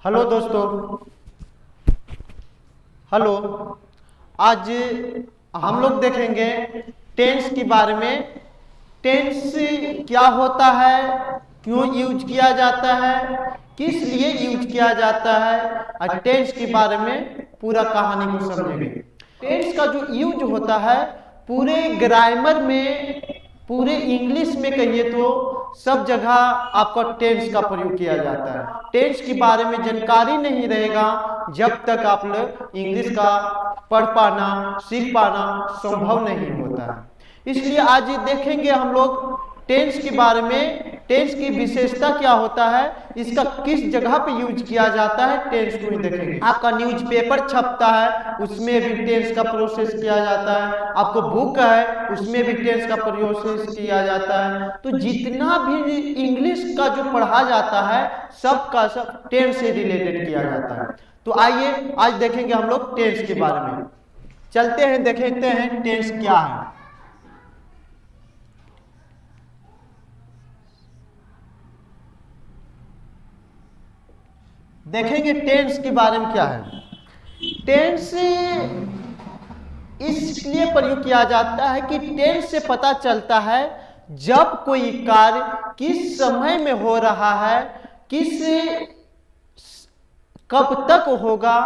Hello दोस्तों, hello. आज हम लोग देखेंगे टेंस के बारे में। टेंस क्या होता है, क्यों यूज किया जाता है, किस लिए यूज किया जाता है, और टेंस के बारे में पूरा कहानी को समझेंगे। टेंस का जो यूज होता है पूरे ग्रामर में, पूरे इंग्लिश में कहिए तो सब जगह आपका टेंस का प्रयोग किया जाता है। टेंस के बारे में जानकारी नहीं रहेगा जब तक आप लोग इंग्लिश का पढ़ पाना, सीख पाना संभव नहीं होता है। इसलिए आज देखेंगे हम लोग टेंस के बारे में। टेंस की विशेषता क्या होता है, इसका किस जगह पे यूज किया जाता है, टेंस को ही देखेंगे। आपका न्यूज़पेपर छपता है, उसमें भी टेंस का प्रोसेस किया जाता है। आपको बुक है, उसमें भी टेंस का प्रोसेस किया जाता है। तो जितना भी इंग्लिश का जो पढ़ा जाता है सब का सब टेंस से रिलेटेड किया जाता है। तो आइए आज देखेंगे हम लोग टेंस के बारे में। चलते हैं, देखते हैं टेंस क्या है। देखेंगे टेंस के बारे में क्या है। टेंस इसलिए प्रयोग किया जाता है कि टेंस से पता चलता है जब कोई कार्य किस समय में हो रहा है, कब तक होगा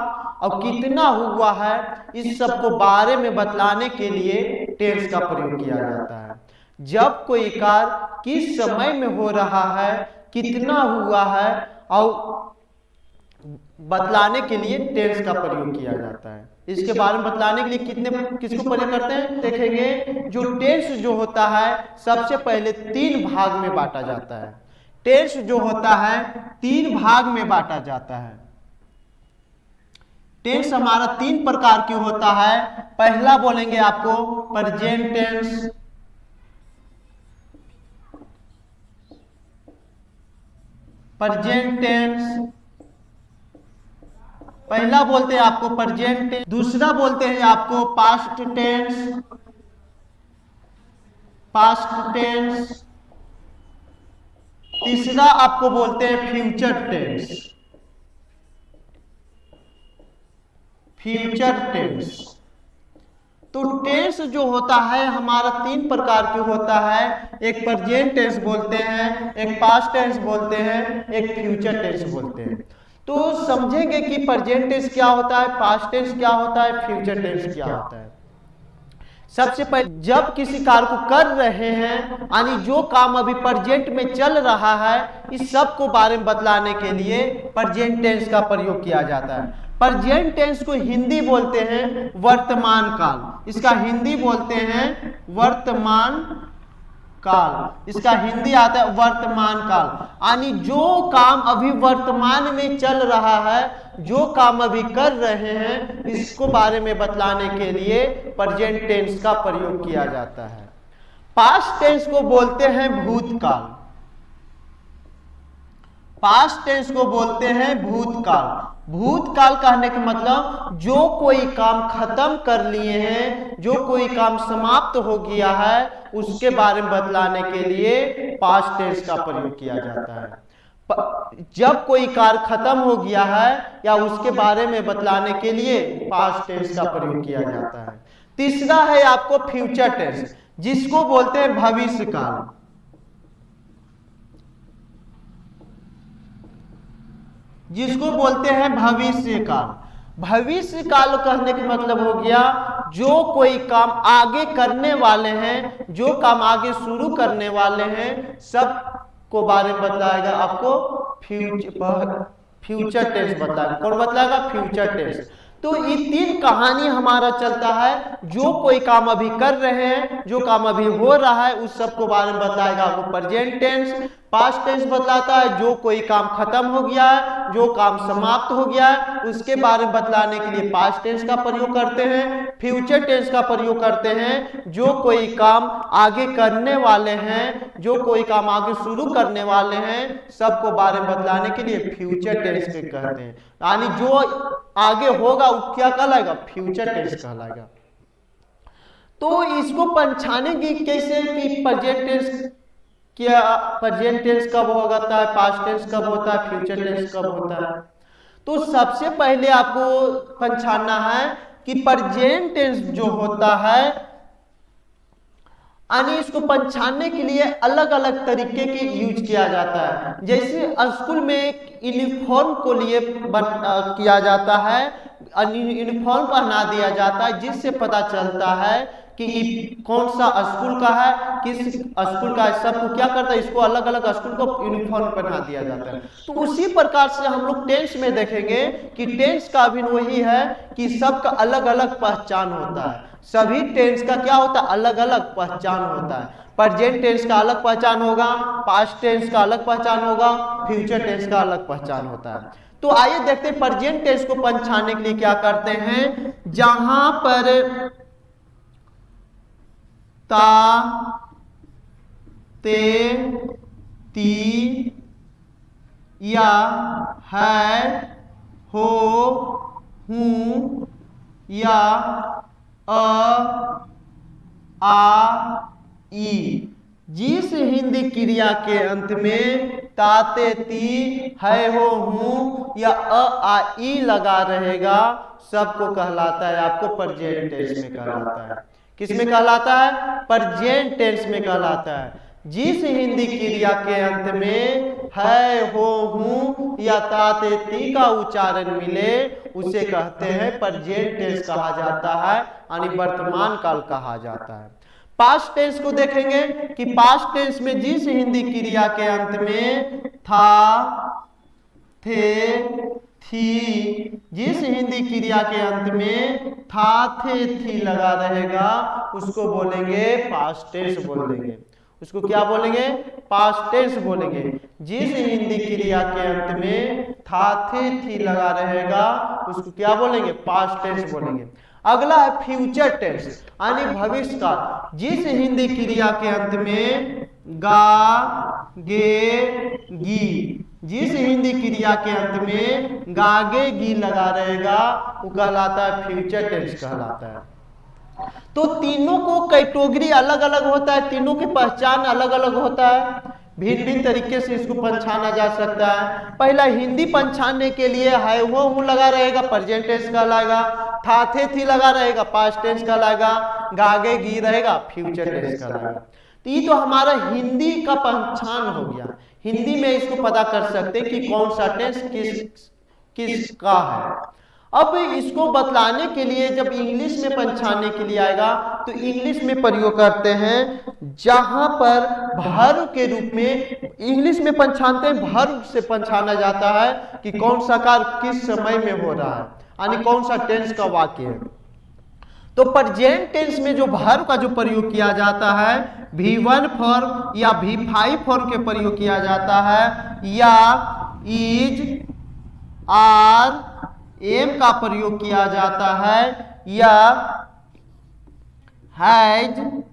और कितना हुआ है, इस सब को बारे में बतलाने के लिए टेंस का प्रयोग किया जाता है। जब कोई कार्य किस समय में हो रहा है, कितना हुआ है और बतलाने के लिए टेंस का प्रयोग किया जाता है। इसके बारे में बतलाने के लिए किसको प्रयोग करते हैं देखेंगे। जो टेंस जो होता है सबसे पहले 3 भाग में बांटा जाता है। टेंस जो होता है 3 भाग में बांटा जाता है। टेंस हमारा 3 प्रकार की होता है। पहला बोलेंगे आपको प्रेजेंट टेंस, प्रेजेंट टेंस पहला बोलते हैं आपको प्रेजेंट टेंस। दूसरा बोलते हैं आपको पास्ट टेंस, पास्ट टेंस। तीसरा आपको बोलते हैं फ्यूचर टेंस, फ्यूचर टेंस। तो टेंस जो होता है हमारा 3 प्रकार के होता है। एक प्रेजेंट टेंस बोलते हैं, एक पास्ट टेंस बोलते हैं, एक फ्यूचर टेंस बोलते हैं। तो समझेंगे कि प्रेजेंट टेंस क्या होता है, पास्ट टेंस क्या होता है, फ्यूचर टेंस क्या होता है। सबसे पहले जब किसी कार्य को कर रहे हैं, यानी जो काम अभी प्रेजेंट में चल रहा है, इस सब को बारे में बतलाने के लिए प्रेजेंट टेंस का प्रयोग किया जाता है। प्रेजेंट टेंस को हिंदी बोलते हैं वर्तमान काल। इसका हिंदी बोलते हैं वर्तमान काल। इसका हिंदी आता है वर्तमान काल, यानी जो काम अभी वर्तमान में चल रहा है, जो काम अभी कर रहे हैं, इसको बारे में बतलाने के लिए प्रेजेंट टेंस का प्रयोग किया जाता है। पास्ट टेंस को बोलते हैं भूतकाल। पास्ट टेंस को बोलते हैं भूतकाल। भूतकाल कहने का मतलब जो कोई काम खत्म कर लिए हैं, जो कोई काम समाप्त हो गया है, उसके बारे में बतलाने के लिए पास्ट टेंस का प्रयोग किया जाता है। जब कोई कार्य खत्म हो गया है या उसके बारे में बतलाने के लिए पास्ट टेंस का प्रयोग किया जाता है। तीसरा है आपको फ्यूचर टेंस, जिसको बोलते हैं भविष्य काल। जिसको बोलते हैं भविष्य काल। भविष्य काल कहने का मतलब हो गया जो कोई काम आगे करने वाले हैं, जो काम आगे शुरू करने वाले हैं, सब को बारे में बताएगा आपको फ्यूचर टेंस बताएगा। कौन बताएगा? Future tense. तो ये 3 कहानी हमारा चलता है। जो कोई काम अभी कर रहे हैं, जो काम अभी हो रहा है, उस सब को बारे में बताएगा आपको प्रेजेंट टेंस। पास्ट टेंस बतलाता है जो कोई काम खत्म हो गया है, जो काम समाप्त हो गया है, उसके बारे में बतलाने के लिए पास्ट टेंस का प्रयोग करते हैं। फ्यूचर टेंस का प्रयोग करते हैं जो कोई काम आगे करने वाले हैं, जो कोई काम आगे शुरू करने वाले हैं, सबको बारे में बतलाने के लिए फ्यूचर टेंस के कहते हैं। यानी जो आगे होगा वो क्या कहलाएगा? फ्यूचर टेंस कहलाएगा। तो इसको पहचाने की कैसे कि प्रेजेंट टेंस क्या, प्रेजेंट टेंस कब होता है, पास्ट टेंस कब होता है, फ्यूचर टेंस कब होता है। तो सबसे पहले आपको पहचानना है कि प्रेजेंट टेंस जो होता है, यानी इसको पहचानने के लिए अलग अलग तरीके के यूज किया जाता है। जैसे स्कूल में एक यूनिफॉर्म को लिए किया जाता है, यूनिफॉर्म पहना दिया जाता है, जिससे पता चलता है कि कौन सा स्कूल का है, किस स्कूल का है। सबको क्या करता है, इसको अलग अलग स्कूल को यूनिफॉर्म पहना दिया जाता है। तो उसी प्रकार से हम लोग टेंस में देखेंगे कि टेंस का भी वही है कि सबका अलग अलग पहचान होता है। सभी टेंस का क्या होता है, अलग अलग पहचान होता है। प्रेजेंट टेंस का अलग पहचान होगा, पास्ट टेंस का अलग पहचान होगा, फ्यूचर टेंस का अलग पहचान होता है। तो आइए देखते हैं प्रेजेंट टेंस को पहचानने के लिए क्या करते हैं। जहां पर ता, ते, ती, या, है, हो, हूं, या, अ, आ, ई, जिस हिंदी क्रिया के अंत में ताते, ती, है, हो, हूं या अ, आ, ई लगा रहेगा, सबको कहलाता है, आपको प्रेजेंट टेंस में कहलाता है। किस में कहलाता है, प्रेजेंट टेंस में कहलाता है। जिस हिंदी क्रिया के अंत में है, हो, हूं या ताते, ती का उच्चारण मिले, उसे कहते हैं प्रेजेंट टेंस कहा जाता है, यानी वर्तमान काल कहा जाता है। पास्ट टेंस को देखेंगे कि पास्ट टेंस में जिस हिंदी क्रिया के अंत में था, थे, थी, जिस हिंदी क्रिया के अंत में था, थे, थी लगा रहेगा, उसको बोलेंगे पास्ट टेंस बोलेंगे। उसको क्या बोलेंगे, पास्ट टेंस बोलेंगे। जिस हिंदी क्रिया के अंत में था, थे, थी लगा रहेगा, उसको क्या बोलेंगे, पास्ट टेंस बोलेंगे। अगला है फ्यूचर टेंस, यानी भविष्य काल। जिस हिंदी क्रिया के अंत में गा, गे, गी, जिस हिंदी क्रिया के अंत में गागे, गी लगा रहेगा, वो कहलाता है फ्यूचर टेंस कहलाता है। तो तीनों को कैटेगरी अलग अलग होता है, तीनों की पहचान अलग अलग होता है, भिन्न भिन्न तरीके से इसको पहचाना जा सकता है। पहला हिंदी पहचानने के लिए है, वो, हूं लगा रहेगा, प्रेजेंट टेंस कहलाएगा। था, थे, थी लगा रहेगा, पास्ट टेंस कहलाएगा। गागे, गी रहेगा, फ्यूचर टेंस कहलाएगा। तो ये तो हमारा हिंदी का पहचान हो गया। हिंदी में इसको पता कर सकते हैं कि कौन सा टेंस किसका है। अब इसको बतलाने के लिए जब इंग्लिश में पहचानने के लिए आएगा, तो इंग्लिश में प्रयोग करते हैं, जहां पर वर्ब के रूप में इंग्लिश में पहचानते हैं, वर्ब से पहचाना जाता है कि कौन सा कार्य किस समय में हो रहा है, यानी कौन सा टेंस का वाक्य है। तो प्रेजेंट टेंस में जो वर्ब का जो प्रयोग किया जाता है, V1 फॉर्म या V5 फॉर्म के प्रयोग किया जाता है, या इज, आर, एम का प्रयोग किया जाता है, या हैज,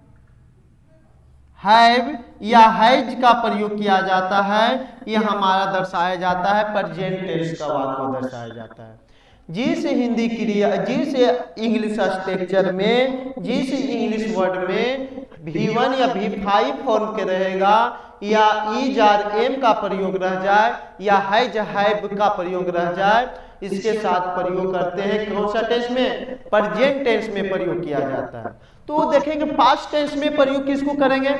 हैव या हैज का प्रयोग किया जाता है। यह हमारा दर्शाया जाता है, प्रेजेंट टेंस का वाक्य दर्शाया जाता है। जिस हिंदी क्रिया, जिस इंग्लिश स्ट्रक्चर में, जिस इंग्लिश वर्ड में V1 या V5 फॉर्म के रहेगा, या इज, आर, एम का प्रयोग रह जाए, या हैज, हैव का प्रयोग रह जाए, इसके साथ प्रयोग करते हैं कौन सा टेंस में, प्रेजेंट टेंस में प्रयोग किया जाता है। तो देखेंगे पास्ट टेंस में प्रयोग किसको करेंगे,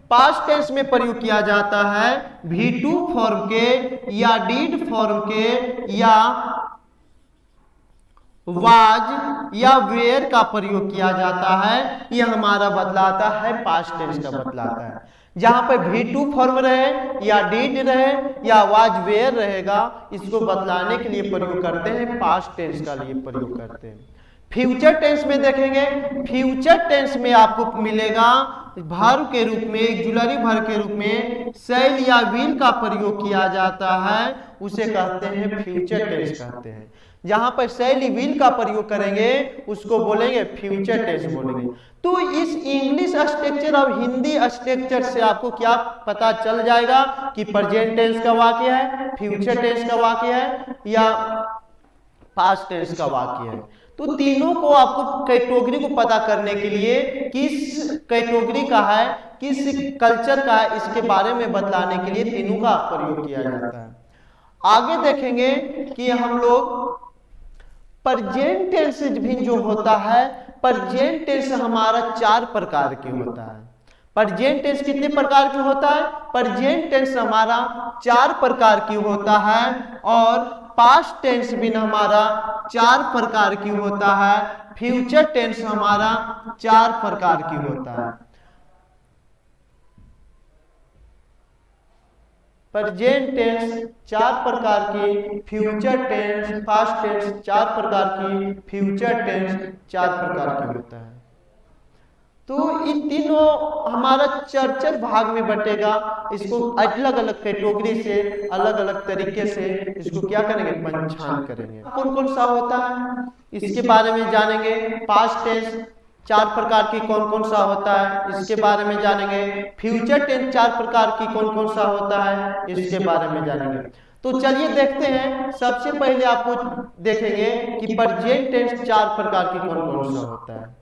पास्ट टेंस में प्रयोग किया जाता है V2 फॉर्म के, या डिड फॉर्म के, या वाज या वेयर का प्रयोग किया जाता है। यह हमारा बतलाता है, पास्ट टेंस का बतलाता है। जहां पर V2 फॉर्म रहे, या डिड रहे, या वाज, वेयर रहेगा, इसको बतलाने के लिए प्रयोग करते हैं, पास्ट टेंस का लिए प्रयोग करते हैं। फ्यूचर टेंस में देखेंगे, फ्यूचर टेंस में आपको मिलेगा वर्ब के रूप में, ऑक्सिलरी वर्ब के रूप में शैल या विल का प्रयोग किया जाता है, उसे कहते हैं फ्यूचर टेंस कहते हैं। जहां पर शैल विल का प्रयोग करेंगे, उसको बोलेंगे फ्यूचर टेंस बोलेंगे। तो इस इंग्लिश स्ट्रक्चर और हिंदी स्ट्रक्चर से आपको क्या पता चल जाएगा कि प्रेजेंट टेंस का वाक्य है, फ्यूचर टेंस का वाक्य है, या पास्ट टेंस का वाक्य है। तो तीनों को आपको कैटेगरी को पता करने के लिए, किस कैटेगरी का है, किस कल्चर का है, इसके बारे में बतलाने के लिए तीनों का प्रयोग किया जाता है। आगे देखेंगे कि हम लोग प्रेजेंट टेंस भी जो होता है, प्रेजेंट टेंस हमारा 4 प्रकार के होता है। प्रेजेंट टेंस कितने प्रकार की होता है? प्रेजेंट टेंस हमारा 4 प्रकार की होता है और पास्ट टेंस भी हमारा 4 प्रकार की होता है। फ्यूचर टेंस हमारा 4 प्रकार की होता है। प्रेजेंट टेंस 4 प्रकार की, फ्यूचर टेंस, पास्ट टेंस 4 प्रकार की, फ्यूचर टेंस 4 प्रकार की होता है। तो इन तीनों हमारा 4 भाग में बटेगा। इसको अलग अलग कैटेगरी से, अलग अलग तरीके से इसको क्या करेंगे? पंचांग करेंगे। कौन कौन सा होता है इसके बारे में जानेंगे। पास्ट टेंस 4 प्रकार की कौन कौन सा होता है इसके बारे में जानेंगे। फ्यूचर टेंस 4 प्रकार की कौन कौन सा होता है इसके बारे में जानेंगे। तो चलिए देखते हैं। सबसे पहले आपको देखेंगे कि प्रेजेंट टेंस 4 प्रकार की कौन कौन सा होता है।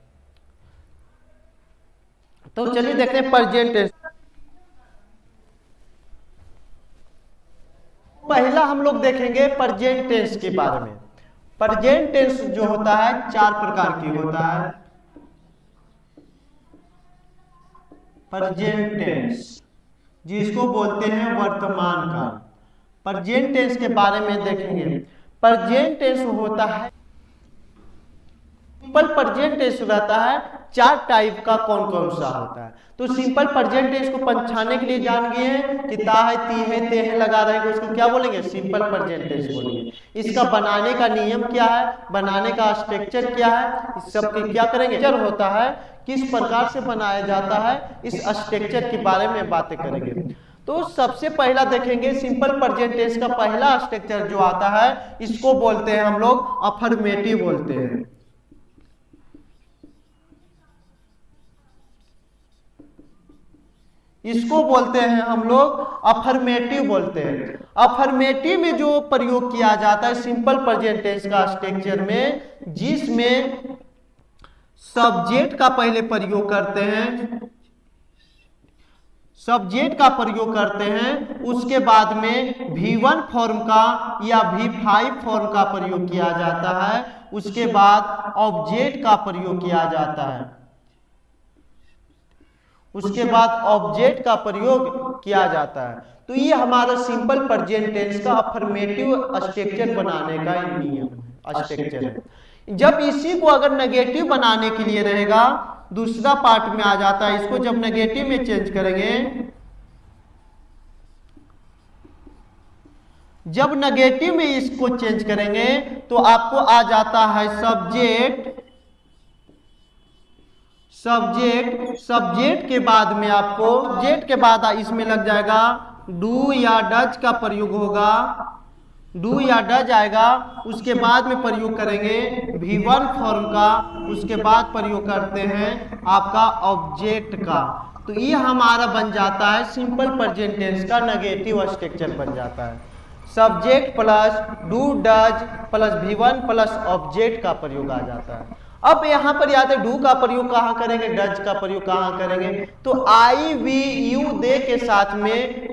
तो चलिए देखते हैं प्रेजेंट टेंस। पहला हम लोग देखेंगे प्रेजेंट टेंस के बारे में। प्रेजेंट टेंस जो होता है 4 प्रकार की होता है। प्रेजेंट टेंस जिसको बोलते हैं वर्तमान काल। प्रेजेंट टेंस के बारे में देखेंगे। प्रेजेंट टेंस होता है, सिंपल प्रेजेंट टेंस रहता है 4 टाइप का कौन कौन सा होता है। तो सिंपल प्रेजेंट टेंस को पंछाने के लिए जान गए हैं कि ता है, ती है, ते है लगा रहेगा, उसको क्या बोलेंगे? सिंपल प्रेजेंट टेंस बोलेंगे। इसका बनाने का नियम क्या है, बनाने का स्ट्रक्चर क्या है, इस सब के क्या करेंगे? स्ट्रक्चर होता है, किस प्रकार से बनाया जाता है, इस स्ट्रक्चर के बारे में बातें करेंगे। तो सबसे पहला देखेंगे सिंपल प्रेजेंट टेंस का पहला स्ट्रक्चर जो आता है, इसको बोलते हैं हम लोग अफर्मेटिव बोलते हैं। इसको बोलते हैं हम लोग अफर्मेटिव बोलते हैं। अफर्मेटिव में जो प्रयोग किया जाता है सिंपल प्रेजेंट टेंस का स्ट्रक्चर में, जिसमें सब्जेक्ट का पहले प्रयोग करते हैं, सब्जेक्ट का प्रयोग करते हैं, उसके बाद में V1 फॉर्म का या V5 फॉर्म का प्रयोग किया जाता है, उसके बाद ऑब्जेक्ट का प्रयोग किया जाता है, उसके बाद ऑब्जेक्ट का प्रयोग किया जाता है। तो ये हमारा सिंपल प्रेजेंट टेंस का अफर्मेटिव स्ट्रक्चर बनाने का नियम स्ट्रक्चर है। जब इसी को अगर नेगेटिव बनाने के लिए रहेगा, दूसरा पार्ट में आ जाता है। इसको जब नेगेटिव में चेंज करेंगे, जब नेगेटिव में इसको चेंज करेंगे तो आपको आ जाता है सब्जेक्ट। सब्जेक्ट के बाद में आपको सब्जेक्ट के बाद इसमें लग जाएगा डू या डज का प्रयोग होगा, डू या डज आएगा। उसके बाद में प्रयोग करेंगे V1 फॉर्म का, उसके बाद प्रयोग करते हैं आपका ऑब्जेक्ट का। तो ये हमारा बन जाता है सिंपल प्रेजेंट टेंस का नेगेटिव स्ट्रक्चर बन जाता है। Subject plus do does plus V1 plus object का प्रयोग आ जाता है। अब यहाँ पर याद है डू का प्रयोग कहाँ करेंगे, डज का प्रयोग कहाँ करेंगे? तो आई वी यू दे के साथ में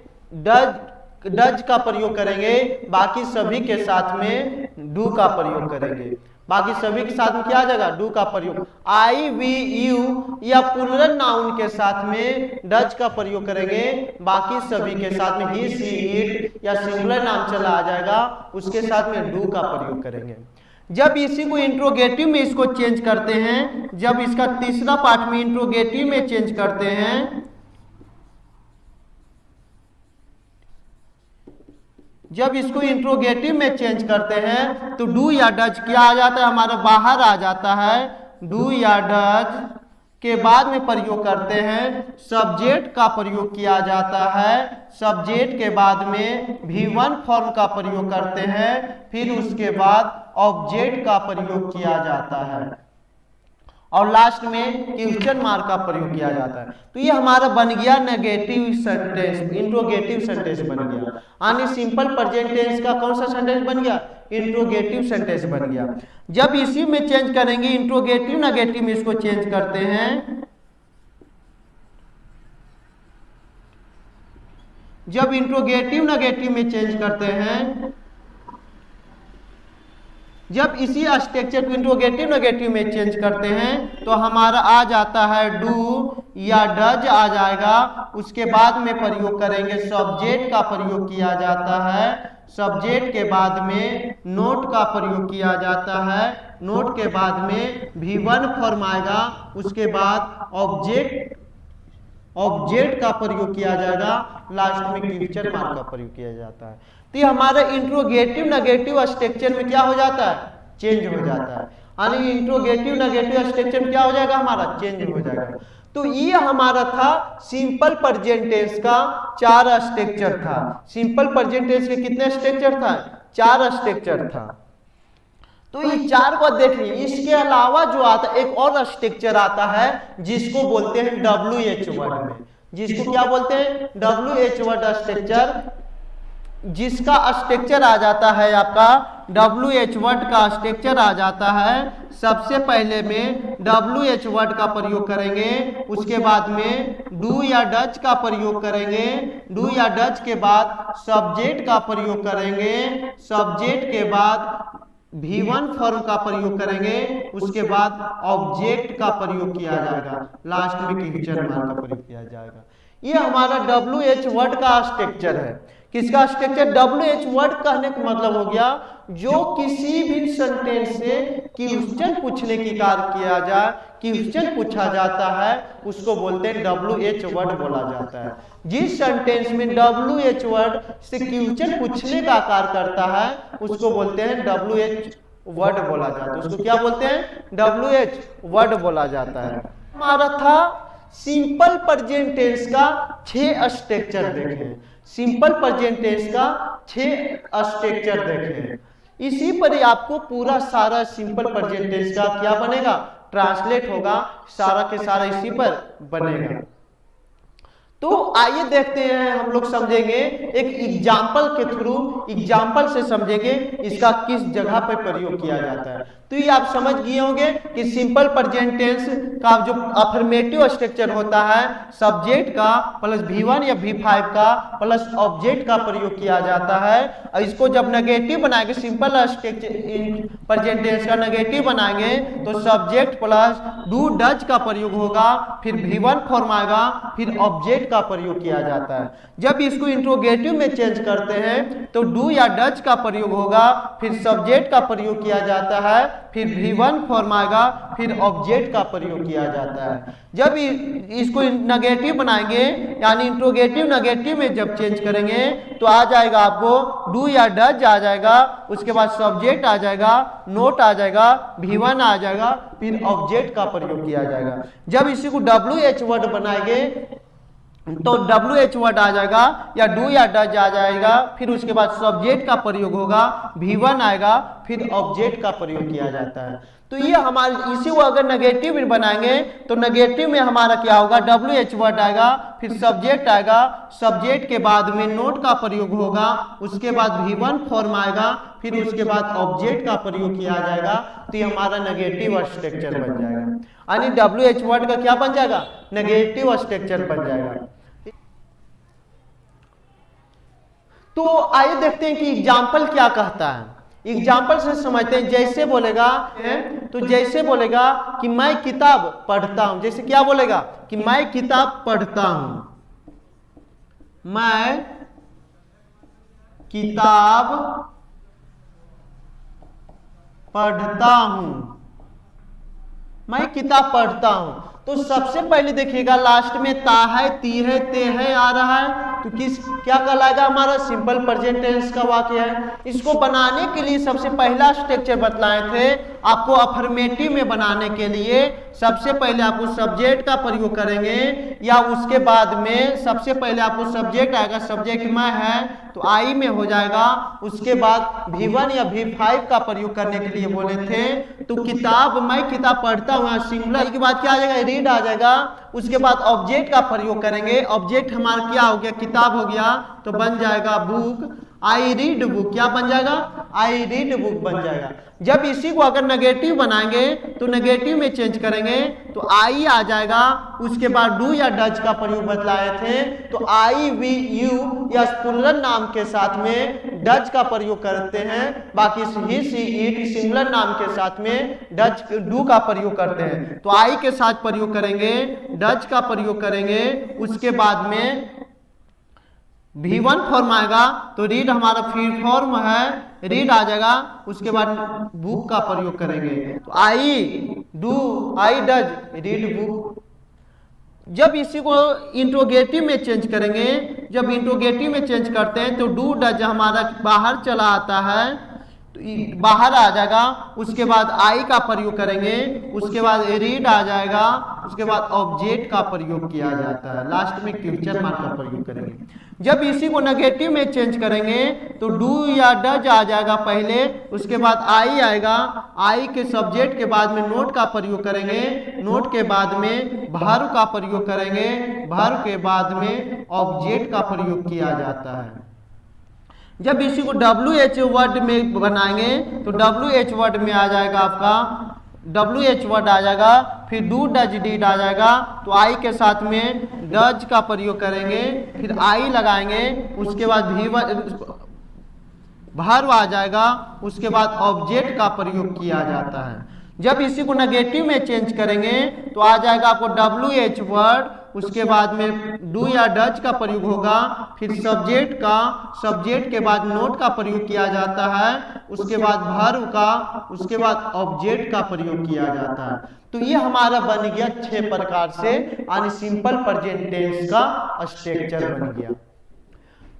डज का प्रयोग करेंगे, बाकी सभी के साथ में डू का प्रयोग करेंगे। बाकी सभी के साथ में क्या आ जाएगा? डू का प्रयोग। आई वी यू या प्लूरल नाउन के साथ में डज का प्रयोग करेंगे, बाकी सभी के साथ में ही सी इट या सिंगुलर नाम चला आ जाएगा, उसके साथ में डू का प्रयोग करेंगे। जब इसी को इंट्रोगेटिव में इसको चेंज करते हैं, जब इसका तीसरा पार्ट में इंट्रोगेटिव में चेंज करते हैं, जब इसको इंट्रोगेटिव में चेंज करते हैं तो डू या डज क्या आ जाता है? हमारा बाहर आ जाता है। डू या डज के बाद में प्रयोग करते हैं सब्जेक्ट का प्रयोग किया जाता है। सब्जेक्ट के बाद में V1 फॉर्म का प्रयोग करते हैं, फिर उसके बाद ऑब्जेक्ट का प्रयोग किया जाता है और लास्ट में क्वेश्चन मार्क का प्रयोग किया जाता है। तो ये हमारा बन गया नेगेटिव सेंटेंस, इंट्रोगेटिव सेंटेंस बन गया। यानी सिंपल प्रेजेंट टेंस का कौन सा सेंटेंस बन गया? इंट्रोगेटिव सेंटेंस बन गया। जब इसी में चेंज करेंगे, इंट्रोगेटिव नेगेटिव में इसको चेंज करते हैं, जब इंट्रोगेटिव नेगेटिव में चेंज करते हैं, जब इसी स्ट्रक्चर को इंट्रोगेटिव नेगेटिव में चेंज करते हैं तो हमारा आ जाता है डू या डज आ जाएगा। उसके बाद में प्रयोग करेंगे सब्जेक्ट का प्रयोग किया जाता है, सब्जेक्ट के बाद में नोट का प्रयोग किया जाता है, नोट के बाद में V1 फॉर्म आएगा, उसके बाद ऑब्जेक्ट का प्रयोग किया जाएगा, लास्ट में क्वेश्चन मार्क का प्रयोग किया जाता है। तो ये हमारा इंट्रोगेटिव नेगेटिव स्ट्रक्चर में क्या हो जाता है, चेंज हो जाता है। यानी इंट्रोगेटिव नेगेटिव स्ट्रक्चर में क्या हो जाएगा, हमारा चेंज हो जाएगा। तो ये हमारा था सिंपल प्रेजेंट टेंस का 4 स्ट्रक्चर था। सिंपल प्रेजेंट टेंस के कितने स्ट्रक्चर था, 4 स्ट्रक्चर था। तो ये 4 को देखिए, इसके अलावा जो आता है एक और स्ट्रक्चर आता है जिसको बोलते हैं WH वर्ड में, जिसको क्या बोलते हैं, WH वर्ड स्ट्रक्चर, जिसका स्ट्रक्चर आ जाता है आपका WH वर्ड का स्ट्रक्चर आ जाता है। सबसे पहले में WH वर्ड का प्रयोग करेंगे, उसके बाद में डू या डच का प्रयोग करेंगे, डू या डच के बाद सब्जेक्ट का प्रयोग करेंगे, सब्जेक्ट के बाद V1 फॉर्म का प्रयोग करेंगे, उसके बाद ऑब्जेक्ट का प्रयोग किया जाएगा, लास्ट में क्वेश्चन मार्क का प्रयोग किया जाएगा। ये हमारा WH वर्ड का स्ट्रक्चर है। किसका स्ट्रक्चर, WH वर्ड कहने का मतलब हो गया जो किसी भी सेंटेंस से क्वेश्चन पूछने की कार्य किया जाए, क्वेश्चन पूछा जाता है, उसको बोलते हैं WH वर्ड बोला जाता है। जिस सेंटेंस में WH वर्ड से क्वेश्चन पूछने का कार्य करता है उसको बोलते हैं WH वर्ड बोला जाता है, उसको क्या बोलते हैं, WH वर्ड बोला जाता है। हमारा था सिंपल प्रेजेंट टेंस का 6 स्ट्रक्चर देखें, सिंपल प्रेजेंट टेंस का 6 स्ट्रक्चर देखें। इसी पर ही आपको पूरा सारा सिंपल प्रेजेंट टेंस का क्या बनेगा, ट्रांसलेट होगा, सारा के सारा इसी पर बनेगा। तो आइए देखते हैं, हम लोग समझेंगे एक एग्जाम्पल के थ्रू, एग्जाम्पल से समझेंगे इसका किस जगह पर प्रयोग किया जाता है। तो ये आप समझ गए होंगे कि सिंपल प्रेजेंट टेंस का जो अफर्मेटिव स्ट्रक्चर होता है, सब्जेक्ट का प्लस V1 या V5 का प्लस ऑब्जेक्ट का प्रयोग किया जाता है। और इसको जब नेगेटिव बनाएंगे, सिंपल प्रेजेंट टेंस का नेगेटिव बनाएंगे तो सब्जेक्ट प्लस डू डज का प्रयोग होगा, फिर V1 फॉर्म आएगा, फिर ऑब्जेक्ट का प्रयोग किया जाता है। जब इसको इंट्रोगेटिव में चेंज करते हैं तो डू या डज का प्रयोग होगा, फिर सब्जेक्ट का प्रयोग किया जाता है, फिर V1 फॉर्म आएगा, फिर ऑब्जेक्ट का प्रयोग किया जाता है। जब इसको नेगेटिव बनाएंगे यानी इंट्रोगेटिव नेगेटिव में जब चेंज करेंगे तो आ जाएगा आपको डू या डज आ जाएगा, उसके बाद सब्जेक्ट आ जाएगा, नोट आ जाएगा, V1 आ जाएगा, फिर ऑब्जेक्ट का प्रयोग किया जाएगा। जब इसी को WH वर्ड बनाएंगे तो WH वर्ड आ जाएगा या डू या डज आ जाएगा, फिर उसके बाद सब्जेक्ट का प्रयोग होगा, V1 आएगा, फिर ऑब्जेक्ट का प्रयोग किया जाता है। तो ये हमारे इसी को अगर नेगेटिव में बनाएंगे तो नेगेटिव में हमारा क्या होगा, WH वर्ड आएगा, फिर सब्जेक्ट आएगा, सब्जेक्ट के बाद में नोट का प्रयोग होगा, उसके बाद V1 फॉर्म आएगा, फिर उसके बाद ऑब्जेक्ट का प्रयोग किया जाएगा। तो ये हमारा नेगेटिव स्ट्रक्चर बन जाएगा, यानी WH वर्ड का क्या बन जाएगा, नेगेटिव स्ट्रक्चर बन जाएगा। तो आइए देखते हैं कि एग्जाम्पल क्या कहता है। एग्जाम्पल से समझते हैं, जैसे बोलेगा तो जैसे बोलेगा कि मैं किताब पढ़ता हूं, जैसे क्या बोलेगा कि मैं किताब पढ़ता हूं, मैं किताब पढ़ता हूं, मैं किताब पढ़ता हूं। तो सबसे पहले देखिएगा लास्ट में ता है, ती है, ते है आ रहा है, तो किस क्या कहलाएगा, हमारा सिंपल प्रेजेंट टेंस का वाक्य है। इसको बनाने के लिए सबसे पहला स्ट्रक्चर बतलाए थे आपको, अफर्मेटिव में बनाने के लिए सबसे पहले आपको सब्जेक्ट का प्रयोग करेंगे, या उसके बाद में सबसे पहले आपको सब्जेक्ट आएगा, सब्जेक्ट में है तो आई में हो जाएगा, उसके बाद V1 या V5 का प्रयोग करने के लिए बोले थे। तो किताब, मैं किताब पढ़ता हूँ, सिंगुलर के बाद क्या आ जाएगा, रीड आ जाएगा, उसके बाद ऑब्जेक्ट का प्रयोग करेंगे। ऑब्जेक्ट हमारा क्या हो गया, किताब हो गया, तो बन जाएगा बुक, आई रीड बुक, क्या बन जाएगा? आई रीड बुक बन जाएगा। जब इसी को अगर नेगेटिव बनाएंगे तो नेगेटिव में चेंज करेंगे तो आई आ जाएगा, उसके बाद डू या डज का प्रयोग बतलाए थे तो आई, वी, यू या प्लुरल नाम के साथ में डज का प्रयोग करते हैं, बाकी ही, सी, इट सिंगुलर नाम के साथ में डज, डू का प्रयोग करते हैं। तो आई के साथ प्रयोग करेंगे, डज का प्रयोग करेंगे, उसके बाद में V1 फॉर्म आएगा तो रीड हमारा फ्री फॉर्म है, रीड आ जाएगा, उसके बाद बुक का प्रयोग करेंगे तो I do, I does, read book. जब इसी को इंट्रोगेटिव में चेंज करेंगे, जब इंट्रोगेटिव में चेंज करते हैं तो डू डज हमारा बाहर चला आता है, तो बाहर आ जाएगा, उसके बाद आई का प्रयोग करेंगे, उसके बाद रीड आ जाएगा, उसके बाद ऑब्जेक्ट का प्रयोग किया जाता है, लास्ट में क्वेश्चन मार्क का प्रयोग करेंगे। जब इसी को नेगेटिव में चेंज करेंगे तो डू या डज आ जाएगा पहले, उसके बाद आई आएगा, आई के सब्जेक्ट के बाद में नोट का प्रयोग करेंगे, नोट के बाद में वर्ब का प्रयोग करेंगे, वर्ब के बाद में ऑब्जेक्ट का प्रयोग किया जाता है। जब इसी को WH वर्ड में बनाएंगे तो WH वर्ड में आ जाएगा आपका WH वर्ड आ जाएगा, फिर डू डज डीड आ जाएगा, तो आई के साथ में डज का प्रयोग करेंगे, फिर आई लगाएंगे, उसके बाद वर्ब आ जाएगा, उसके बाद ऑब्जेक्ट का प्रयोग किया जाता है। जब इसी को नेगेटिव में चेंज करेंगे तो आ जाएगा आपको WH वर्ड, उसके बाद में डू या डज का प्रयोग होगा, फिर सब्जेक्ट का, सब्जेक्ट के बाद नोट का प्रयोग किया जाता है, उसके बाद वर्ब का, उसके बाद ऑब्जेक्ट का प्रयोग किया जाता है। तो ये हमारा बन गया 6 प्रकार से यानी सिंपल प्रेजेंट टेंस का स्ट्रक्चर बन गया।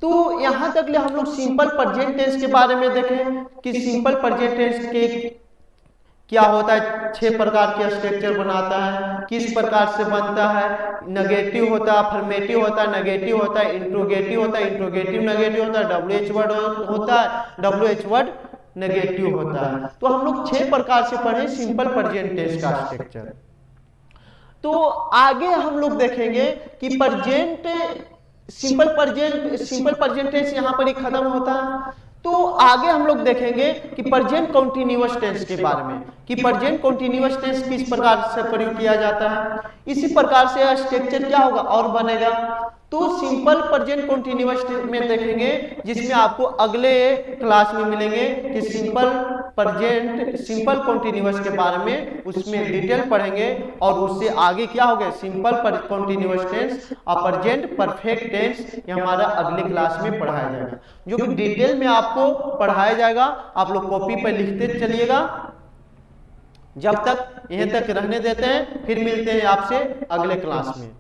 तो यहां तक ले हम लोग सिंपल प्रेजेंट टेंस के बारे में देखें कि सिंपल प्रेजेंट टेंस के क्या होता है, 6 प्रकार के स्ट्रक्चर बनाता है, किस प्रकार से बनता है, नेगेटिव होता है, अफर्मेटिव होता है, नेगेटिव होता है, इंट्रोगेटिव होता है, इंट्रोगेटिव नेगेटिव होता है, WH वर्ड होता है, WH वर्ड नेगेटिव होता है। तो हम लोग 6 प्रकार से पढ़े सिंपल प्रेजेंट टेंस का स्ट्रक्चर। तो आगे हम लोग देखेंगे कि सिंपल प्रेजेंट टेंस यहाँ पर ही खत्म होता है। तो आगे हम लोग देखेंगे कि प्रेजेंट कॉन्टिन्यूअस टेंस के बारे में कि प्रेजेंट कॉन्टिन्यूअस टेंस किस प्रकार से प्रयोग किया जाता है। इसी प्रकार से स्ट्रक्चर क्या होगा और बनेगा। तो सिंपल प्रेजेंट कॉन्टिन्यूअस में देखेंगे, जिसमें आपको अगले क्लास में मिलेंगे कि सिंपल कॉन्टिन्यूअस के बारे में उसमें डिटेल पढ़ेंगे और उससे आगे क्या होगा सिंपल कॉन्टिन्यूअस टेंस और प्रेजेंट परफेक्ट टेंस, ये हमारा अगले क्लास में पढ़ाया जाएगा, जो कि डिटेल में आपको पढ़ाया जाएगा। आप लोग कॉपी पर लिखते चलिएगा। जब तक यहीं तक रहने देते हैं, फिर मिलते हैं आपसे अगले क्लास में।